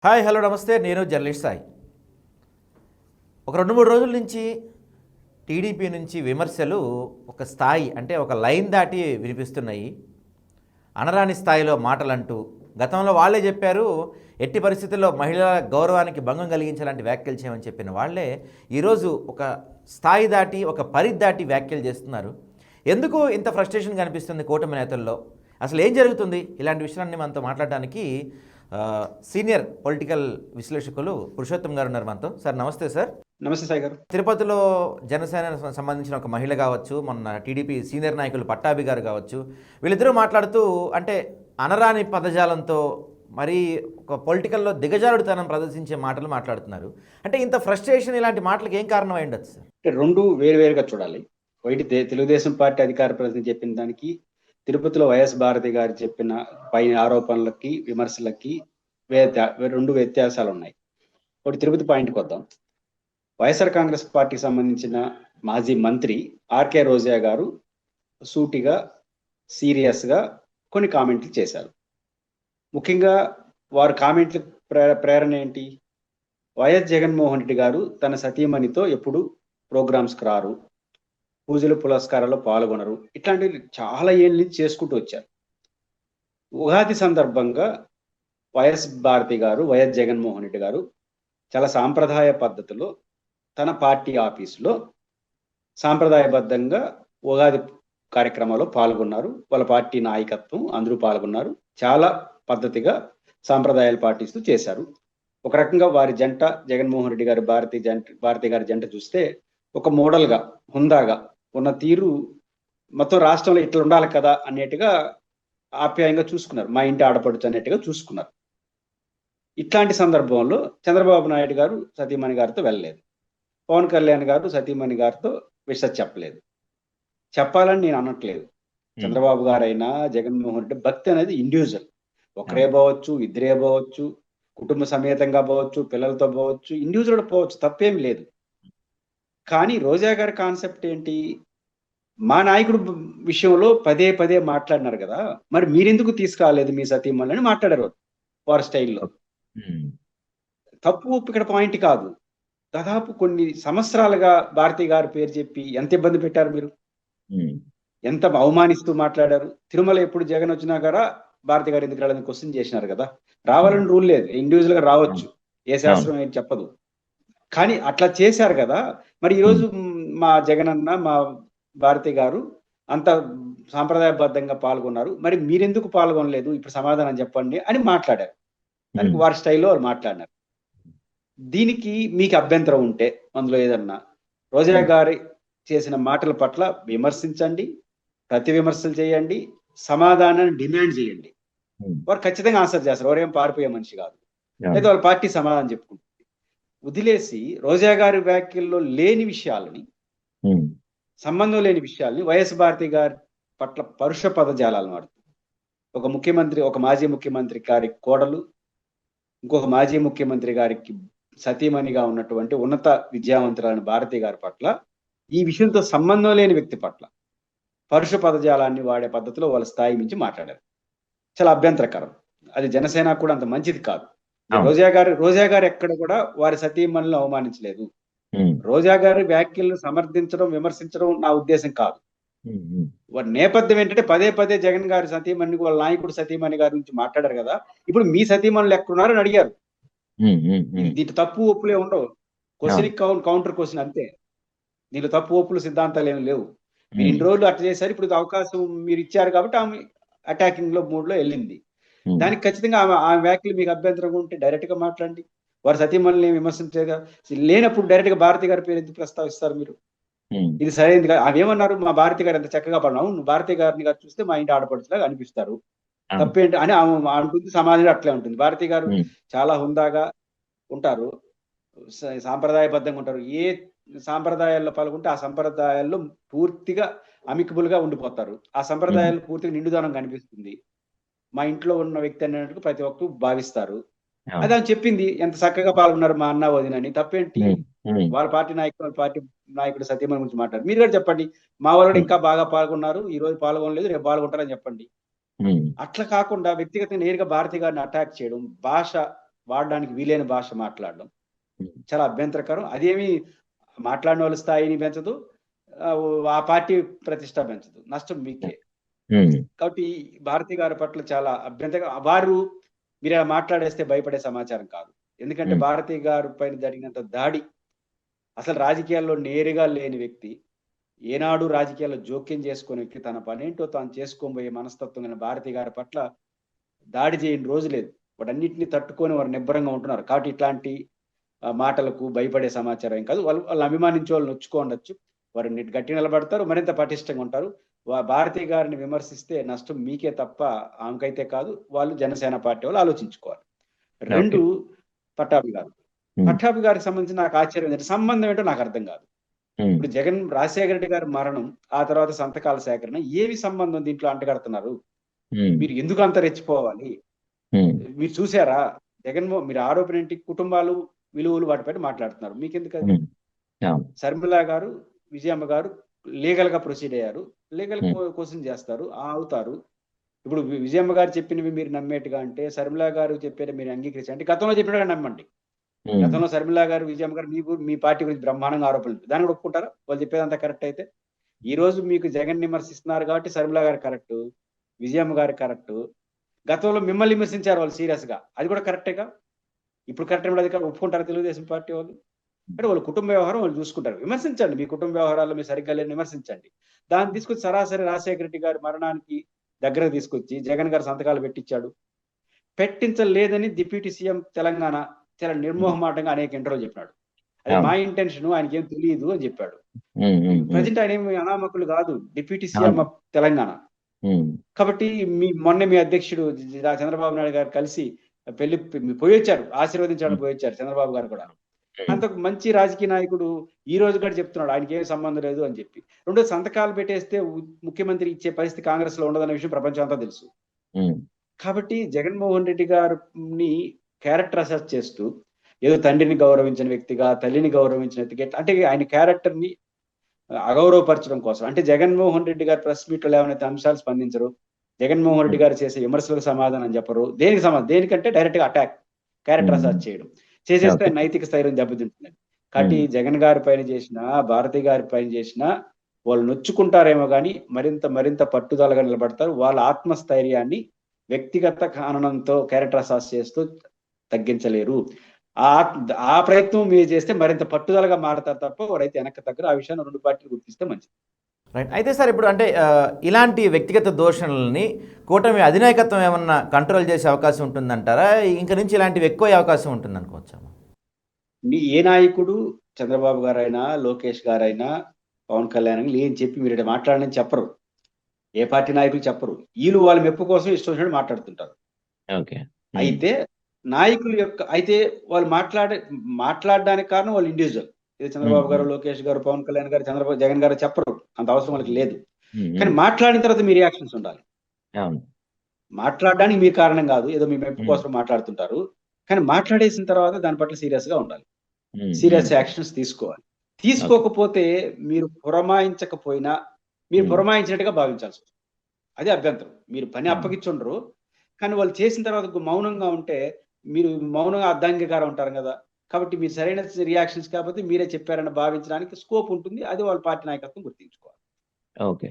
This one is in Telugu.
హాయ్ హలో నమస్తే. నేను జర్నలిస్ట్ సాయి. ఒక 2-3 రోజుల నుంచి టీడీపీ నుంచి విమర్శలు ఒక స్థాయి అంటే ఒక లైన్ దాటి వినిపిస్తున్నాయి. అనరాని స్థాయిలో మాటలంటూ గతంలో వాళ్ళే చెప్పారు, ఎట్టి పరిస్థితుల్లో మహిళల గౌరవానికి భంగం కలిగించాలంటే వ్యాఖ్యలు చేయమని చెప్పిన వాళ్ళే ఈరోజు ఒక స్థాయి దాటి ఒక పరిధి దాటి వ్యాఖ్యలు చేస్తున్నారు. ఎందుకు ఇంత ఫ్రస్ట్రేషన్ కనిపిస్తుంది కూటమి నేతల్లో? అసలు ఏం జరుగుతుంది? ఇలాంటి విషయాన్ని మనతో మాట్లాడడానికి సీనియర్ పొలిటికల్ విశ్లేషకులు పురుషోత్తం గారు ఉన్నారు మనతో. సార్ నమస్తే. సార్ నమస్తే సాయి గారు. తిరుపతిలో జనసేన సంబంధించిన ఒక మహిళ కావచ్చు, మొన్న టీడీపీ సీనియర్ నాయకులు పట్టాభి గారు కావచ్చు, వీళ్ళిద్దరూ మాట్లాడుతూ అంటే అనరాని పదజాలంతో మరీ ఒక పొలిటికల్లో దిగజారుడుతనం ప్రదర్శించే మాటలు మాట్లాడుతున్నారు. అంటే ఇంత ఫ్రస్ట్రేషన్ ఇలాంటి మాటలకు ఏం కారణం అయి ఉండొచ్చు సార్? అంటే రెండు వేరువేరుగా చూడాలి. ఒకటి తెలుగుదేశం పార్టీ అధికార ప్రతినిధి చెప్పిన దానికి, తిరుపతిలో వైఎస్ భారతి గారు చెప్పిన పైన ఆరోపణలకి విమర్శలకి రెండు వ్యత్యాసాలు ఉన్నాయి. ఒకటి తిరుపతి పాయింట్కి వద్దాం. వైఎస్ఆర్ కాంగ్రెస్ పార్టీకి సంబంధించిన మాజీ మంత్రి ఆర్కే రోజా గారు సూటిగా సీరియస్గా కొన్ని కామెంట్లు చేశారు. ముఖ్యంగా వారు కామెంట్ల ప్రేరణ ఏంటి? వైఎస్ జగన్మోహన్ రెడ్డి గారు తన సతీమణితో ఎప్పుడు ప్రోగ్రామ్స్కి రారు, పూజలు పురస్కారాల్లో పాల్గొనరు, ఇట్లాంటివి చాలా ఏళ్ళ నుంచి చేసుకుంటూ వచ్చారు. ఉగాది సందర్భంగా వైఎస్ భారతి గారు, వైఎస్ జగన్మోహన్ రెడ్డి గారు చాలా సాంప్రదాయ పద్ధతిలో తన పార్టీ ఆఫీసులో సాంప్రదాయబద్ధంగా ఉగాది కార్యక్రమాల్లో పాల్గొన్నారు. వాళ్ళ పార్టీ నాయకత్వం అందరూ పాల్గొన్నారు. చాలా పద్ధతిగా సాంప్రదాయాలు పాటిస్తూ చేశారు. ఒక రకంగా వారి జంట, జగన్మోహన్ రెడ్డి గారు భారతి గారి జంట చూస్తే ఒక మోడల్గా, హుందాగా ఉన్న తీరు మొత్తం రాష్ట్రంలో ఇట్లా ఉండాలి కదా అన్నట్టుగా ఆప్యాయంగా చూసుకున్నారు. మా ఇంటి ఆడపడుచు అన్నట్టుగా చూసుకున్నారు. ఇట్లాంటి సందర్భంలో చంద్రబాబు నాయుడు గారు సతీమణి గారితో వెళ్ళలేదు. పవన్ కళ్యాణ్ గారు సతీమణి గారితో విషయం చెప్పలేదు. చెప్పాలని నేను అనట్లేదు. చంద్రబాబు గారైనా జగన్మోహన్ రెడ్డి భక్తి అనేది ఇండివిజువల్. ఒకరే పోవచ్చు, ఇద్దరే పోవచ్చు, కుటుంబ సమేతంగా పోవచ్చు, పిల్లలతో పోవచ్చు, ఇండివిజువల్ పోవచ్చు, తప్పేం లేదు. కానీ రోజా గారి కాన్సెప్ట్ ఏంటి? మా నాయకుడు విషయంలో పదే పదే మాట్లాడినారు కదా, మరి మీరెందుకు తీసుకురాలేదు మీ సతీమణి అని మాట్లాడారు వారి స్టైల్లో. తప్పు ఇక్కడ పాయింట్ కాదు. దాదాపు కొన్ని సంవత్సరాలుగా భారతి గారి పేరు చెప్పి ఎంత ఇబ్బంది పెట్టారు మీరు, ఎంత అవమానిస్తూ మాట్లాడారు. తిరుమల ఎప్పుడు జగన్ వచ్చినా కదా భారతి గారు ఎందుకు రాలేదని క్వశ్చన్ చేసినారు కదా. రావాలని రూల్ లేదు, ఇండివిజువల్ గా రావచ్చు, ఏ శాస్త్రం ఏం చెప్పదు. కానీ అట్లా చేశారు కదా. మరి ఈరోజు మా జగన్ అన్న, మా భారతి గారు అంత సాంప్రదాయబద్ధంగా పాల్గొన్నారు, మరి మీరెందుకు పాల్గొనలేదు, ఇప్పుడు సమాధానం చెప్పండి అని మాట్లాడారు. దానికి వారి స్టైల్లో వారు మాట్లాడినారు. దీనికి మీకు అభ్యంతరం ఉంటే అందులో ఏదన్నా రోజా గారి చేసిన మాటల పట్ల విమర్శించండి, ప్రతి విమర్శలు చేయండి, సమాధానాన్ని డిమాండ్ చేయండి. వారు ఖచ్చితంగా ఆన్సర్ చేస్తారు. ఎవరేం పారిపోయే మనిషి కాదు. అయితే వాళ్ళ పార్టీ సమాధానం చెప్పుకుంటుంది. వదిలేసి రోజా గారి వ్యాఖ్యల్లో లేని విషయాలని, సంబంధం లేని విషయాల్ని వైఎస్ భారతి గారి పట్ల పరుష పదజాలాలు వాడుతుంది. ఒక మాజీ ముఖ్యమంత్రి గారి కోడలు, ఇంకొక మాజీ ముఖ్యమంత్రి గారికి సతీమణిగా ఉన్నటువంటి ఉన్నత విద్యావంతులైన భారతి గారి పట్ల, ఈ విషయంతో సంబంధం లేని వ్యక్తి పట్ల పరుష పదజాలాన్ని వాడే పద్ధతిలో వాళ్ళ స్థాయి నుంచి మాట్లాడారు. చాలా అభ్యంతరకరం. అది జనసేన కూడా అంత మంచిది కాదు. రోజా గారు ఎక్కడ కూడా వారి సతీమణులను అవమానించలేదు. రోజా గారి వ్యాఖ్యలను సమర్థించడం, విమర్శించడం నా ఉద్దేశం కాదు. వారి నేపథ్యం ఏంటంటే పదే పదే జగన్ గారి సతీమణి, వాళ్ళ నాయకుడు సతీమణి గారి నుంచి మాట్లాడారు కదా, ఇప్పుడు మీ సతీమణులు ఎక్కడున్నారని అడిగారు. దీంట్లో తప్పు ఒప్పులే ఉండవు. క్వశ్చన్ కౌంటర్ క్వశ్చన్ అంతే. దీంట్లో తప్పు ఒప్పులు సిద్ధాంతాలు ఏమి లేవు. మీరు ఇన్ని రోజులు అట్లా చేశారు, ఇప్పుడు అవకాశం మీరు ఇచ్చారు కాబట్టి ఆమె అటాకింగ్ లో మూడ్ లో వెళ్ళింది. దానికి ఖచ్చితంగా ఆమె వ్యాఖ్యలు మీకు అభ్యంతరంగా ఉంటే డైరెక్ట్ గా మాట్లాడండి. వారి సతీమణుల్ని విమర్శించేగా లేనప్పుడు డైరెక్ట్ గా భారతి గారి పేరు ఎందుకు ప్రస్తావిస్తారు మీరు? ఇది సరైనది కాదు. ఆమె ఏమన్నారు, మా భారతి గారు ఎంత చక్కగా పడినావు, నువ్వు భారతి గారిని గారు చూస్తే మా ఇంటి ఆడపడుచులాగా అనిపిస్తారు, తప్పేంటి అని ఆమె అంటుంది. సమాజంలో అట్లే ఉంటుంది. భారతి గారు చాలా హుందాగా ఉంటారు, సాంప్రదాయబద్ధంగా ఉంటారు. ఏ సాంప్రదాయాల్లో పాల్గొంటే ఆ సంప్రదాయాల్లో పూర్తిగా అమికబుల్ గా ఉండిపోతారు. ఆ సంప్రదాయాలు పూర్తిగా నిండుదనం కనిపిస్తుంది. మా ఇంట్లో ఉన్న వ్యక్తి అన్నట్టు ప్రతి ఒక్కరు భావిస్తారు. అది ఆమె చెప్పింది. ఎంత చక్కగా పాల్గొన్నారు మా అన్న వదినని, తప్పేంటి? వాళ్ళ పార్టీ నాయకుడు సత్యమణి గురించి మాట్లాడు. మీరు కూడా చెప్పండి, మా వాళ్ళు ఇంకా బాగా పాల్గొన్నారు, ఈ రోజు పాల్గొనలేదు, రేపు పాల్గొంటారని చెప్పండి. అట్లా కాకుండా వ్యక్తిగతంగా నేరుగా భారతి గారిని అటాక్ చేయడం, వాడడానికి వీలైన భాష మాట్లాడడం ఉమ్, చాలా అభ్యంతరకరం. అదేమి మాట్లాడిన వాళ్ళ స్థాయిని పెంచదు, ఆ ఆ పార్టీ ప్రతిష్ట పెంచదు, నష్టం మీకే. ఉమ్, కాబట్టి భారతి గారి పట్ల చాలా అభ్యంతరంగా వారు మీరు ఇలా మాట్లాడేస్తే భయపడే సమాచారం కాదు. ఎందుకంటే ఉమ్, భారతి గారి పైన జరిగినంత దాడి అసలు రాజకీయాల్లో నేరుగా లేని వ్యక్తి, ఏనాడు రాజకీయాల్లో జోక్యం చేసుకునే వ్యక్తి, తన పనేంటో తాను చేసుకోబోయే మనస్తత్వం గల భారతి గారి పట్ల దాడి చేయని రోజు లేదు. వాటన్నిటిని తట్టుకొని వారు నిబ్బరంగా ఉంటున్నారు. కాబట్టి ఇట్లాంటి మాటలకు భయపడే సమాచారం ఏం కాదు. వాళ్ళు అభిమానించే వాళ్ళు నొచ్చుకోండొచ్చు, వారు గట్టి నిలబడతారు, మరింత పటిష్టంగా ఉంటారు. భారతి గారిని విమర్శిస్తే నష్టం మీకే తప్ప ఆమెకైతే కాదు. వాళ్ళు జనసేన పార్టీ వాళ్ళు ఆలోచించుకోవాలి. రెండు, పట్టాభి గారు. పట్టాభి గారికి సంబంధించి నాకు ఆశ్చర్యం ఏంటంటే సంబంధం ఏంటో నాకు అర్థం కాదు. ఉమ్, ఇప్పుడు రాజశేఖర రెడ్డి గారి మరణం, ఆ తర్వాత సంతకాల సేకరణ, ఏమి సంబంధం దీంట్లో అంటగడుతున్నారు? ఉమ్, మీరు ఎందుకు అంత రెచ్చిపోవాలి? ఉమ్, మీరు చూసారా మీరు ఆరోపణ ఏంటి? కుటుంబాలు విలువలు వాటిపైన మాట్లాడుతున్నారు, మీకెందుకు అది? ఉమ్, అవును. శర్మిల గారు, విజయమ్మ గారు లీగల్ గా ప్రొసీడ్ అయ్యారు, లీగల్ క్వశ్చన్ చేస్తారు, అవుతారు. ఇప్పుడు విజయమ్మ గారు చెప్పినవి మీరు నమ్మేట్టుగా అంటే, శర్మిల గారు చెప్పేది మీరు అంగీకరించారు అంటే గతంలో చెప్పినట్టుగా నమ్మండి. ఉమ్, గతంలో శర్మిల గారు, విజయమ్మ గారు మీ పార్టీ గురించి బ్రహ్మాండంగా ఆరోపణలు, దాన్ని కూడా ఒప్పుకుంటారా? వాళ్ళు చెప్పేదంతా కరెక్ట్ అయితే. ఈ రోజు మీకు జగన్ విమర్శిస్తున్నారు కాబట్టి శర్మిల గారు కరెక్ట్, విజయమ్మ గారు కరెక్ట్. గతంలో మిమ్మల్ని విమర్శించారు వాళ్ళు సీరియస్ గా, అది కూడా కరెక్టేగా. ఇప్పుడు కరెక్ట్ అది ఒప్పుకుంటారా తెలుగుదేశం పార్టీ వాళ్ళు? అంటే వాళ్ళ కుటుంబ వ్యవహారం వాళ్ళు చూసుకుంటారు. విమర్శించండి, మీ కుటుంబ వ్యవహారాల్లో మీరు సరిగ్గా లేని విమర్శించండి. దాన్ని తీసుకొచ్చి సరాసరి రాజశేఖర రెడ్డి గారి మరణానికి దగ్గర తీసుకొచ్చి జగన్ గారు సంతకాలు పెట్టించలేదని డిప్యూటీ సీఎం తెలంగాణ చాలా నిర్మోహమాటంగా అనేక ఇంటర్వ్యూలు చెప్పాడు. అది మా ఇంటెన్షన్, ఆయనకి ఏం తెలియదు అని చెప్పాడు. ప్రజెంట్ ఆయన ఏమి అనామకులు కాదు, డిప్యూటీ సీఎం ఆఫ్ తెలంగాణ. కాబట్టి మొన్న మీ అధ్యక్షుడు చంద్రబాబు నాయుడు గారు కలిసి పెళ్లి పోయొచ్చారు, ఆశీర్వదించడానికి పోయొచ్చారు చంద్రబాబు గారు కూడా. అంత మంచి రాజకీయ నాయకుడు ఈ రోజు కూడా చెప్తున్నాడు ఆయనకి ఏం సంబంధం లేదు అని చెప్పి. రెండో, సంతకాలు పెట్టేస్తే ముఖ్యమంత్రి ఇచ్చే పరిస్థితి కాంగ్రెస్ లో ఉండదన్న విషయం ప్రపంచం అంతా తెలుసు. కాబట్టి జగన్మోహన్ రెడ్డి గారిని క్యారెక్టర్ అసెస్ చేస్తూ, ఏదో తండ్రిని గౌరవించిన వ్యక్తిగా, తల్లిని గౌరవించిన వ్యక్తిగా, అంటే ఆయన క్యారెక్టర్ ని అగౌరవపరచడం కోసం, అంటే జగన్మోహన్ రెడ్డి గారు ప్రెస్ మీట్ లో ఏమైనా అంశాలు స్పందించరు, జగన్మోహన్ రెడ్డి గారు చేసే విమర్శలకు సమాధానం చెప్పరు, దేనికంటే డైరెక్ట్ గా అటాక్, క్యారెక్టర్ అసెస్ చేయడం చేసేస్తే నైతిక స్థైర్యం దెబ్బతింటుంది. కాబట్టి జగన్ గారి పైన చేసిన, భారతి గారి పైన చేసిన వాళ్ళు నొచ్చుకుంటారేమో కానీ మరింత పట్టుదలగా నిలబడతారు. వాళ్ళ ఆత్మస్థైర్యాన్ని వ్యక్తిగత కారణంతో క్యారెక్టర్ అసాస్ చేస్తూ తగ్గించలేరు. ఆ ప్రయత్నం మీరు చేస్తే మరింత పట్టుదలగా మారతారు తప్ప వారైతే వెనక్కి తగ్గరు. ఆ విషయాన్ని రెండు పార్టీలు గుర్తిస్తే మంచిది. రైట్. అయితే సార్, ఇప్పుడు అంటే ఇలాంటి వ్యక్తిగత దూషణలని కూటమి అధినాయకత్వం ఏమన్నా కంట్రోల్ చేసే అవకాశం ఉంటుందంటారా? ఇంక నుంచి ఇలాంటివి ఎక్కువ అవకాశం ఉంటుంది అనుకోవచ్చాము? ఏ నాయకుడు, చంద్రబాబు గారైనా, లోకేష్ గారైనా, పవన్ కళ్యాణ్ ఏం చెప్పి మీరు మాట్లాడని చెప్పరు, ఏ పార్టీ నాయకులు చెప్పరు. వీళ్ళు వాళ్ళ మెప్పు కోసం ఇష్టం వచ్చినట్టు మాట్లాడుతుంటారు. అయితే నాయకుల యొక్క వాళ్ళు మాట్లాడడానికి కారణం వాళ్ళు ఇండివిజువల్. ఇది చంద్రబాబు గారు, లోకేష్ గారు, పవన్ కళ్యాణ్ గారు, జగన్ గారు చెప్పరు, అంత అవసరం వాళ్ళకి లేదు. కానీ మాట్లాడిన తర్వాత మీ రియాక్షన్స్ ఉండాలి. మాట్లాడడానికి మీ కారణం కాదు, ఏదో మీ మెప్పు కోసం మాట్లాడుతుంటారు. కానీ మాట్లాడేసిన తర్వాత దాని పట్ల సీరియస్ గా ఉండాలి, సీరియస్ యాక్షన్స్ తీసుకోవాలి. తీసుకోకపోతే మీరు పురమాయించకపోయినా మీరు పురమాయించినట్టుగా భావించాల్సి వస్తుంది. అదే అభ్యంతరం. మీరు పని అప్పగించుండరు, కానీ వాళ్ళు చేసిన తర్వాత మౌనంగా ఉంటే మీరు మౌనంగా అర్ధాంగీకారం ఉంటారు కదా. కాబట్టి మీరు సరైన రియాక్షన్స్ కాకపోతే మీరే చెప్పారని భావించడానికి స్కోప్ ఉంటుంది. అది వాళ్ళ పార్టీ నాయకత్వం గుర్తించుకోవాలి. ఓకే.